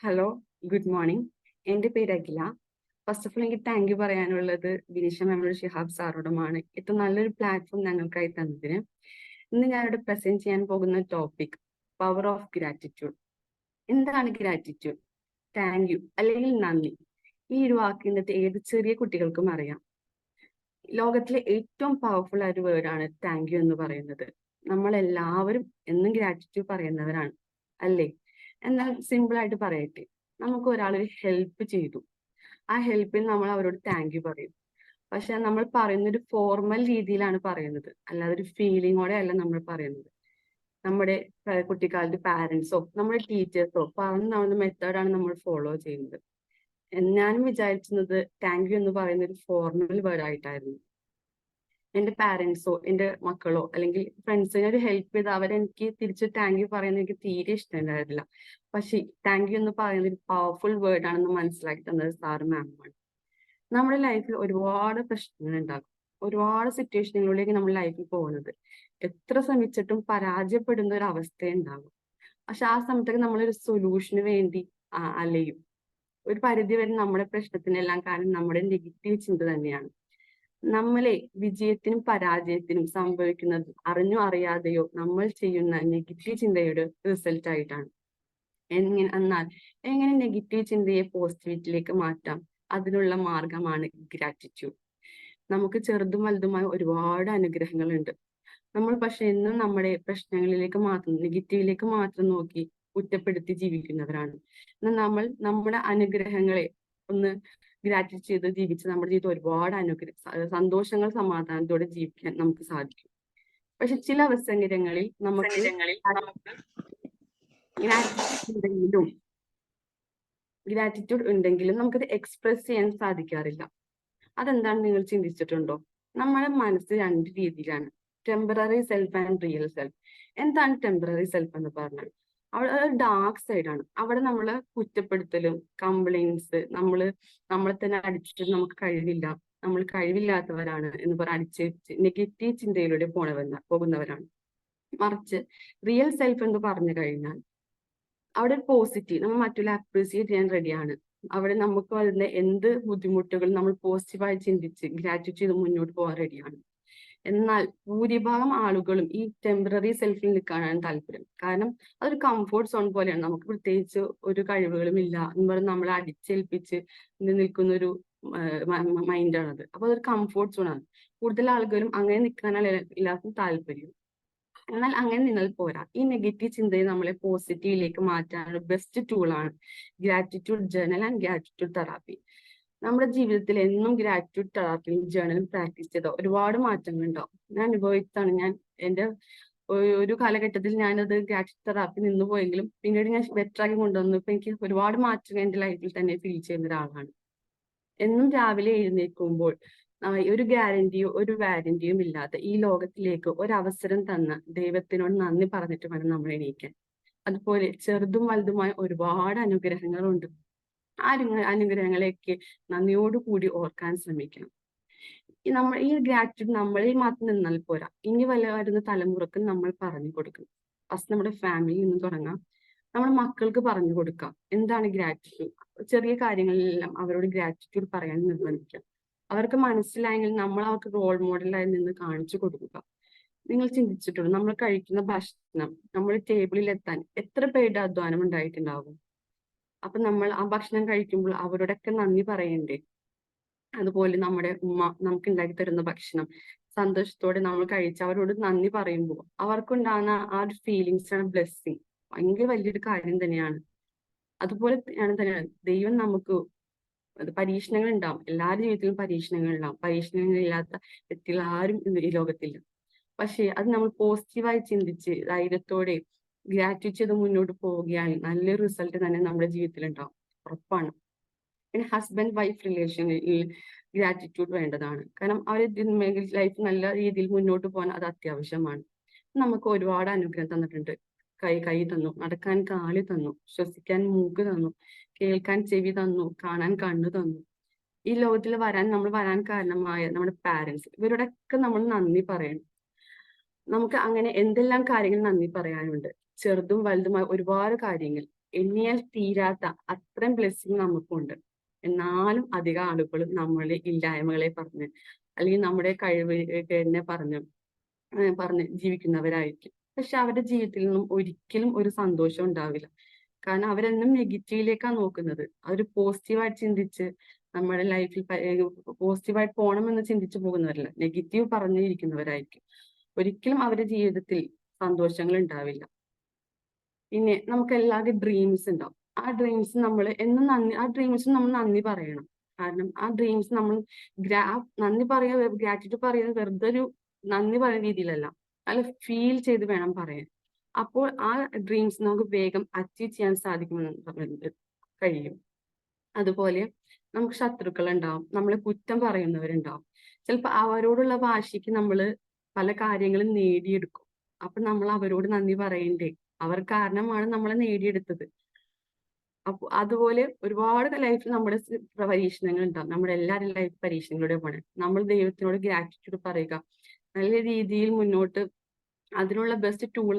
Hello, good morning. എൻ്റെ പേര് അഖില. First of all എനിക്ക് താങ്ക് യു പറയാനുള്ളത് ബിനിഷ മാമിനോട് ഷിഹാബ് സാറോടുമാണ്. ഇത്ര നല്ലൊരു പ്ലാറ്റ്ഫോം ഞങ്ങൾക്കായി തന്നതിന്. ഇന്ന് ഞാനിവിടെ പ്രസന്റ് ചെയ്യാൻ പോകുന്ന ടോപ്പിക് പവർ ഓഫ് ഗ്രാറ്റിറ്റ്യൂഡ്. എന്താണ് ഗ്രാറ്റിറ്റ്യൂഡ്? താങ്ക് യു അല്ലെങ്കിൽ നന്ദി. ഈ ഒരു വാക്ക് ഇന്നത്തെ ഏത് ചെറിയ കുട്ടികൾക്കും അറിയാം. ലോകത്തിലെ ഏറ്റവും പവർഫുൾ ആയ ഒരു വേർഡാണ് താങ്ക് യു എന്ന് പറയുന്നത്. നമ്മൾ എല്ലാവരും എന്നും ഗ്രാറ്റിറ്റ്യൂഡ് പറയുന്നവരാണ്, അല്ലേ? എന്നാൽ സിമ്പിൾ ആയിട്ട് പറയട്ടെ, നമുക്ക് ഒരാൾ ഒരു ഹെൽപ്പ് ചെയ്തു, ആ ഹെൽപ്പിൽ നമ്മൾ അവരോട് താങ്ക് യു പറയും. പക്ഷെ നമ്മൾ പറയുന്ന ഒരു ഫോർമൽ രീതിയിലാണ് പറയുന്നത്, അല്ലാതെ ഒരു ഫീലിങ്ങോടെ അല്ല നമ്മൾ പറയുന്നത്. നമ്മുടെ കുട്ടിക്കാലത്ത് പാരന്റ്സോ നമ്മുടെ ടീച്ചേഴ്സോ പറഞ്ഞു തന്ന മെത്തേഡാണ് നമ്മൾ ഫോളോ ചെയ്യുന്നത്. ഞാനും വിചാരിച്ചിരുന്നത് താങ്ക് യു എന്ന് പറയുന്ന ഒരു ഫോർമൽ വേർഡ് ആയിട്ടായിരുന്നു. എന്റെ പാരന്റ്സോ എന്റെ മക്കളോ അല്ലെങ്കിൽ ഫ്രണ്ട്സിനെ ഒരു ഹെൽപ്പ് ചെയ്ത് അവരെനിക്ക് തിരിച്ച് താങ്ക് യു പറയുന്നത് എനിക്ക് തീരെ ഇഷ്ടമുണ്ടായിരുന്നില്ല. പക്ഷെ താങ്ക് യു എന്ന് പറയുന്നത് ഒരു പവർഫുൾ വേർഡ് ആണെന്ന് മനസ്സിലാക്കി തന്നത് സാറും മാമുമാണ്. നമ്മുടെ ലൈഫിൽ ഒരുപാട് പ്രശ്നങ്ങൾ ഉണ്ടാകും, ഒരുപാട് സിറ്റുവേഷനുകളിലേക്ക് നമ്മുടെ ലൈഫിൽ പോകുന്നത്. എത്ര ശ്രമിച്ചിട്ടും പരാജയപ്പെടുന്ന ഒരു അവസ്ഥ ഉണ്ടാകും. പക്ഷെ ആ സമയത്തൊക്കെ നമ്മളൊരു സൊല്യൂഷന് വേണ്ടി അലയും. ഒരു പരിധി വരെ നമ്മുടെ പ്രശ്നത്തിനെല്ലാം കാരണം നമ്മുടെ നെഗറ്റീവ് ചിന്ത തന്നെയാണ്. നമ്മളെ വിജയത്തിനും പരാജയത്തിനും സംഭവിക്കുന്നത് അറിഞ്ഞോ അറിയാതെയോ നമ്മൾ ചെയ്യുന്ന നെഗറ്റീവ് ചിന്തയുടെ റിസൾട്ട് ആയിട്ടാണ്. എന്നാൽ എങ്ങനെ നെഗറ്റീവ് ചിന്തയെ പോസിറ്റിവിറ്റിയിലേക്ക് മാറ്റാം? അതിനുള്ള മാർഗമാണ് ഗ്രാറ്റിറ്റ്യൂഡ്. നമുക്ക് ചെറുതും വലുതുമായ ഒരുപാട് അനുഗ്രഹങ്ങളുണ്ട്. നമ്മൾ പക്ഷെ എന്നും നമ്മുടെ പ്രശ്നങ്ങളിലേക്ക് മാത്രം നെഗറ്റീവിലേക്ക് മാത്രം നോക്കി കുറ്റപ്പെടുത്തി ജീവിക്കുന്നവരാണ്. എന്നാൽ നമ്മൾ നമ്മുടെ അനുഗ്രഹങ്ങളെ ഒന്ന് ഗ്രാറ്റിറ്റ്യൂഡ് ചെയ്ത് ജീവിച്ച് നമ്മുടെ ജീവിതത്തിൽ ഒരുപാട് സന്തോഷങ്ങൾ സമാധാനത്തോടെ ജീവിക്കാൻ നമുക്ക് സാധിക്കും. പക്ഷെ ചില അവസരങ്ങളിൽ നമുക്ക് ഗ്രാറ്റിറ്റ്യൂഡ് ഉണ്ടെങ്കിലും നമുക്കത് എക്സ്പ്രസ് ചെയ്യാൻ സാധിക്കാറില്ല. അതെന്താണ് നിങ്ങൾ ചിന്തിച്ചിട്ടുണ്ടോ? നമ്മുടെ മനസ്സ് രണ്ട് രീതിയിലാണ്, temporary self and real self. എന്താണ് ടെമ്പററി സെൽഫ് എന്ന് പറഞ്ഞാൽ അവിടെ ഒരു ഡാർക്ക് സൈഡാണ്. അവിടെ നമ്മൾ കുറ്റപ്പെടുത്തലും കംപ്ലൈൻസ്, നമ്മളെ തന്നെ അടിച്ചിട്ട് നമുക്ക് കഴിവില്ല, നമ്മൾ കഴിവില്ലാത്തവരാണ് എന്ന് പറഞ്ഞ് അടിച്ച് നെഗറ്റീവ് ചിന്തയിലൂടെ പോകുന്നവരാണ്. മറിച്ച് റിയൽ സെൽഫ് എന്ന് പറഞ്ഞു കഴിഞ്ഞാൽ അവിടെ ഒരു പോസിറ്റീവ്, നമ്മൾ മറ്റുള്ള അപ്രീസിയേറ്റ് ചെയ്യാൻ റെഡിയാണ്. അവിടെ നമുക്ക് വരുന്ന എന്ത് ബുദ്ധിമുട്ടുകൾ നമ്മൾ പോസിറ്റീവായി ചിന്തിച്ച് ഗ്രാറ്റിറ്റ്യൂഡ് ചെയ്ത് മുന്നോട്ട് പോകാൻ റെഡിയാണ്. എന്നാൽ ഭൂരിഭാഗം ആളുകളും ഈ ടെമ്പററി സെൽഫിൽ നിൽക്കാനാണ് താല്പര്യം. കാരണം അതൊരു കംഫോർട്ട് സോൺ പോലെയാണ്. നമുക്ക് പ്രത്യേകിച്ച് ഒരു കഴിവുകളും ഇല്ല എന്ന് പറഞ്ഞ് നമ്മളെ അടിച്ചേൽപ്പിച്ച് നിൽക്കുന്ന ഒരു മൈൻഡാണത്. അപ്പൊ അതൊരു കംഫോർട്ട് സോൺ ആണ്. കൂടുതൽ ആളുകളും അങ്ങനെ നിൽക്കാനാണ് എല്ലാവർക്കും താല്പര്യം. എന്നാൽ അങ്ങനെ നിങ്ങൾ പോരാ. ഈ നെഗറ്റീവ് ചിന്തയെ നമ്മളെ പോസിറ്റീവിലേക്ക് മാറ്റാനുള്ള ബെസ്റ്റ് ടൂളാണ് gratitude journal and gratitude therapy. നമ്മുടെ ജീവിതത്തിൽ എന്നും ഗ്രാറ്റിറ്റ്യൂഡ് തെറാപ്പിയും ജേർണലും പ്രാക്ടീസ് ചെയ്ത ഒരുപാട് മാറ്റങ്ങൾ ഉണ്ടാവും. ഞാൻ അനുഭവിച്ചാണ്. എന്റെ ഒരു കാലഘട്ടത്തിൽ ഞാനത് ഗ്രാറ്റിറ്റ്യൂഡ് തെറാപ്പി നിന്ന് പോയെങ്കിലും പിന്നീട് ഞാൻ ബെറ്റർ ആക്കി കൊണ്ടുവന്നു. ഇപ്പൊ എനിക്ക് ഒരുപാട് മാറ്റങ്ങൾ എന്റെ ലൈഫിൽ തന്നെ ഫീൽ ചെയ്യുന്ന ഒരാളാണ്. എന്നും രാവിലെ എഴുന്നേൽക്കുമ്പോൾ ഒരു ഗ്യാരണ്ടിയോ ഒരു വാരണ്ടിയും ഇല്ലാതെ ഈ ലോകത്തിലേക്ക് ഒരവസരം തന്ന ദൈവത്തിനോട് നന്ദി പറഞ്ഞിട്ട് വേണം നമ്മൾ എണീക്കാൻ. അതുപോലെ ചെറുതും വലുതുമായ ഒരുപാട് അനുഗ്രഹങ്ങളുണ്ട്. ആ അനുഗ്രഹങ്ങളെയൊക്കെ നന്ദിയോടുകൂടി ഓർക്കാൻ ശ്രമിക്കണം. ഈ ഗ്രാറ്റിറ്റ്യൂഡ് നമ്മളിൽ മാത്രം നിന്നാൽ പോരാ, ഇനി വരുന്ന തലമുറക്ക് നമ്മൾ പറഞ്ഞു കൊടുക്കണം. ഫസ്റ്റ് നമ്മുടെ ഫാമിലിയിൽ നിന്ന് തുടങ്ങാം. നമ്മുടെ മക്കൾക്ക് പറഞ്ഞു കൊടുക്കാം എന്താണ് ഗ്രാറ്റിറ്റ്യൂഡ്. ചെറിയ കാര്യങ്ങളിലെല്ലാം അവരോട് ഗ്രാറ്റിറ്റ്യൂഡ് പറയാൻ നിർബന്ധിക്കാം. അവർക്ക് മനസ്സിലായെങ്കിൽ നമ്മൾ അവർക്ക് റോൾ മോഡലായി നിന്ന് കാണിച്ചു കൊടുക്കുക. നിങ്ങൾ ചിന്തിച്ചിട്ടുണ്ടോ, നമ്മൾ കഴിക്കുന്ന ഭക്ഷണം നമ്മുടെ ടേബിളിൽ എത്താൻ എത്ര പേരുടെ അധ്വാനം ഉണ്ടായിട്ടുണ്ടാവും? അപ്പൊ നമ്മൾ ആ ഭക്ഷണം കഴിക്കുമ്പോൾ അവരോടൊക്കെ നന്ദി പറയണ്ടേ? അതുപോലെ നമ്മുടെ ഉമ്മ നമുക്ക് ഉണ്ടാക്കി തരുന്ന ഭക്ഷണം സന്തോഷത്തോടെ നമ്മൾ കഴിച്ച് അവരോട് നന്ദി പറയുമ്പോൾ അവർക്കുണ്ടാകുന്ന ആ ഒരു ഫീലിങ്സ് ആണ് ബ്ലെസ്സിങ്. ഭയങ്കര വലിയൊരു കാര്യം തന്നെയാണ്. അതുപോലെ തന്നെയാണ് ദൈവം നമുക്ക് പരീക്ഷണങ്ങൾ ഉണ്ടാവും. എല്ലാവരുടെ ജീവിതത്തിലും പരീക്ഷണങ്ങൾ ഉണ്ടാവും. പരീക്ഷണങ്ങൾ ഇല്ലാത്ത വ്യക്തികൾ ആരും ഈ ലോകത്തില്ല. പക്ഷെ അത് നമ്മൾ പോസിറ്റീവായി ചിന്തിച്ച് ധൈര്യത്തോടെ ഗ്രാറ്റിറ്റ്യൂഡ് ചെയ്ത് മുന്നോട്ട് പോവുകയാണെങ്കിൽ നല്ലൊരു റിസൾട്ട് തന്നെ നമ്മുടെ ജീവിതത്തിൽ ഉണ്ടാവും, ഉറപ്പാണ്. പിന്നെ ഹസ്ബൻഡ് വൈഫ് റിലേഷനിൽ ഗ്രാറ്റിറ്റ്യൂഡ് വേണ്ടതാണ്. കാരണം അവർ ലൈഫ് നല്ല രീതിയിൽ മുന്നോട്ട് പോകാൻ അത് അത്യാവശ്യമാണ്. നമുക്ക് ഒരുപാട് അനുഗ്രഹം തന്നിട്ടുണ്ട്. കൈ തന്നു, നടക്കാൻ കാല് തന്നു, ശ്വസിക്കാൻ മൂക്ക് തന്നു, കേൾക്കാൻ ചെവി തന്നു, കാണാൻ കണ്ണു തന്നു. ഈ ലോകത്തിൽ നമ്മൾ വരാൻ കാരണമായ നമ്മുടെ പാരന്റ്സ്, ഇവരോടൊക്കെ നമ്മൾ നന്ദി പറയണം. നമുക്ക് അങ്ങനെ എന്തെല്ലാം കാര്യങ്ങൾ നന്ദി പറയാനുണ്ട്. ചെറുതും വലുതുമായ ഒരുപാട് കാര്യങ്ങൾ. എണ്ണിയാൽ തീരാത്ത അത്രയും ബ്ലെസ്സിങ് നമുക്കുണ്ട്. എന്നാലും അധികം ആളുകളും നമ്മളുടെ ഇല്ലായ്മകളെ പറഞ്ഞ് അല്ലെങ്കിൽ നമ്മുടെ കഴിവുകേടിനെ പറഞ്ഞ് ജീവിക്കുന്നവരായിരിക്കും. പക്ഷെ അവരുടെ ജീവിതത്തിൽ നിന്നും ഒരിക്കലും ഒരു സന്തോഷം ഉണ്ടാവില്ല. കാരണം അവരെന്നും നെഗറ്റീവിലേക്കാണ് നോക്കുന്നത്. അവര് പോസിറ്റീവായിട്ട് ചിന്തിച്ച് നമ്മുടെ ലൈഫിൽ പോസിറ്റീവായിട്ട് പോകണമെന്ന് ചിന്തിച്ചു പോകുന്നവരല്ല, നെഗറ്റീവ് പറഞ്ഞിരിക്കുന്നവരായിരിക്കും. ഒരിക്കലും അവരുടെ ജീവിതത്തിൽ സന്തോഷങ്ങൾ ഉണ്ടാവില്ല. പിന്നെ നമുക്ക് എല്ലാവരുടെയും ഡ്രീംസ് ഉണ്ടാവും. ആ ഡ്രീംസ് നമ്മൾ എന്നും ആ ഡ്രീംസിന് നമ്മൾ നന്ദി പറയണം. കാരണം ആ ഡ്രീംസ് നമ്മൾ നന്ദി പറയുക, ഗ്രാറ്റിറ്റ്യൂഡ് പറയുന്നത് വെറുതെ ഒരു നന്ദി പറയുന്ന രീതിയിലല്ല, നല്ല ഫീൽ ചെയ്ത് വേണം പറയാൻ. അപ്പോൾ ആ ഡ്രീംസ് നമുക്ക് വേഗം അച്ചീവ് ചെയ്യാൻ സാധിക്കുമെന്ന് കഴിയും. അതുപോലെ നമുക്ക് ശത്രുക്കൾ ഉണ്ടാവും, നമ്മളെ കുറ്റം പറയുന്നവരുണ്ടാവും. ചിലപ്പോൾ അവരോടുള്ള വാശിക്ക് നമ്മൾ പല കാര്യങ്ങളും നേടിയെടുക്കും. അപ്പൊ നമ്മൾ അവരോട് നന്ദി പറയണ്ടേ? അവർ കാരണമാണ് നമ്മളെ നേടിയെടുത്തത്. അപ്പൊ അതുപോലെ ഒരുപാട് ലൈഫിൽ നമ്മുടെ പരീക്ഷണങ്ങൾ ഉണ്ടാവും. നമ്മുടെ എല്ലാവരും ലൈഫ് പരീക്ഷണങ്ങളുടെ പോണെ. നമ്മൾ ദൈവത്തിനോട് ഗ്രാറ്റിറ്റ്യൂഡ് പറയുക, നല്ല രീതിയിൽ മുന്നോട്ട്. അതിനുള്ള ബെസ്റ്റ് ടൂൾ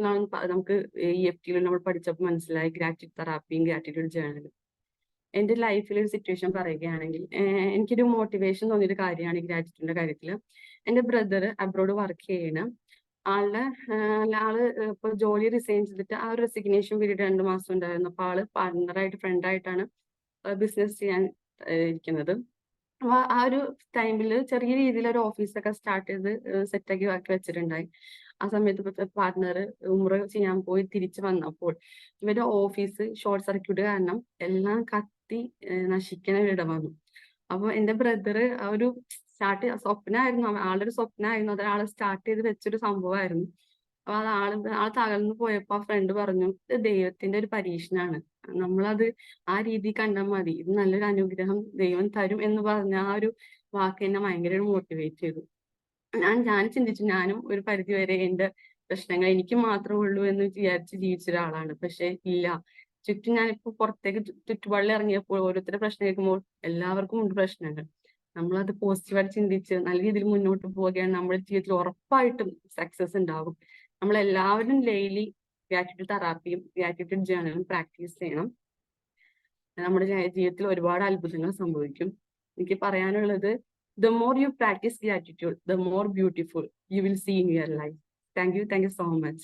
നമുക്ക് EFT നമ്മൾ പഠിച്ചപ്പോൾ മനസ്സിലായി, ഗ്രാറ്റിറ്റ്യൂഡ് തെറാപ്പിയും ഗ്രാറ്റിറ്റ്യൂഡ് ജേർണലും. എന്റെ ലൈഫിൽ ഒരു സിറ്റുവേഷൻ പറയുകയാണെങ്കിൽ, എനിക്കൊരു മോട്ടിവേഷൻ തോന്നിയൊരു കാര്യമാണ് ഈ ഗ്രാറ്റിറ്റ്യൂഡിന്റെ കാര്യത്തിൽ. എന്റെ ബ്രദർ അബ്രോഡ് വർക്ക് ചെയ്യണ ആള് ഇപ്പൊ ജോലി റിസൈൻ ചെയ്തിട്ട് ആ ഒരു റെസിഗ്നേഷൻ പീരീഡ് 2 മാസം ഉണ്ടായിരുന്നു. അപ്പൊ ആള് പാർട്ണറായിട്ട് ഫ്രണ്ടായിട്ടാണ് ബിസിനസ് ചെയ്യാൻ ഇരിക്കുന്നത്. അപ്പൊ ആ ഒരു ടൈമിൽ ചെറിയ രീതിയിൽ ഒരു ഓഫീസൊക്കെ സ്റ്റാർട്ട് ചെയ്ത് സെറ്റാക്കി ആക്കി വെച്ചിട്ടുണ്ടായി. ആ സമയത്ത് പാർട്ണർ ഉംറ ചെയ്യാൻ പോയി തിരിച്ചു വന്നപ്പോൾ ഇവരുടെ ഓഫീസ് ഷോർട്ട് സർക്യൂട്ട് കാരണം എല്ലാം കത്തി നശിക്കാൻ ഇട വന്നു. അപ്പൊ എന്റെ ബ്രദർ ആ ഒരു സ്വപ്നമായിരുന്നു, ആളൊരു സ്വപ്നമായിരുന്നു, അത് ആള് സ്റ്റാർട്ട് ചെയ്ത് വെച്ചൊരു സംഭവമായിരുന്നു. അപ്പൊ അത് ആള് തകർന്നു പോയപ്പോ ആ ഫ്രണ്ട് പറഞ്ഞു, ഇത് ദൈവത്തിന്റെ ഒരു പരീക്ഷണാണ്, നമ്മളത് ആ രീതി കണ്ടാൽ മതി, ഇത് നല്ലൊരു അനുഗ്രഹം ദൈവം തരും എന്ന് പറഞ്ഞ ആ ഒരു വാക്ക് എന്നെ ഭയങ്കര മോട്ടിവേറ്റ് ചെയ്തു. ഞാൻ ചിന്തിച്ചു, ഞാനും ഒരു പരിധി വരെ എന്റെ പ്രശ്നങ്ങൾ എനിക്ക് മാത്രമേ ഉള്ളൂ എന്ന് വിചാരിച്ച് ജീവിച്ച ഒരാളാണ്. പക്ഷെ ഇല്ല, ചുറ്റും ഞാനിപ്പോ പുറത്തേക്ക് ചുറ്റുപാടിൽ ഇറങ്ങിയപ്പോൾ ഓരോരുത്തരുടെ പ്രശ്നം കേൾക്കുമ്പോൾ എല്ലാവർക്കും ഉണ്ട് പ്രശ്നങ്ങൾ. നമ്മളത് പോസിറ്റീവായിട്ട് ചിന്തിച്ച് നല്ല രീതിയിൽ മുന്നോട്ട് പോവുകയാണ്, നമ്മുടെ ജീവിതത്തിൽ ഉറപ്പായിട്ടും സക്സസ് ഉണ്ടാവും. നമ്മൾ എല്ലാവരും ഡെയിലി ഗ്രാറ്റിറ്റ്യൂഡ് തെറാപ്പിയും ഗ്രാറ്റിറ്റ്യൂഡ് ജേർണലും പ്രാക്ടീസ് ചെയ്യണം. നമ്മുടെ ജീവിതത്തിൽ ഒരുപാട് അത്ഭുതങ്ങൾ സംഭവിക്കും. എനിക്ക് പറയാനുള്ളത്, the more you practice gratitude, the more beautiful you will see in your life. Thank you so much.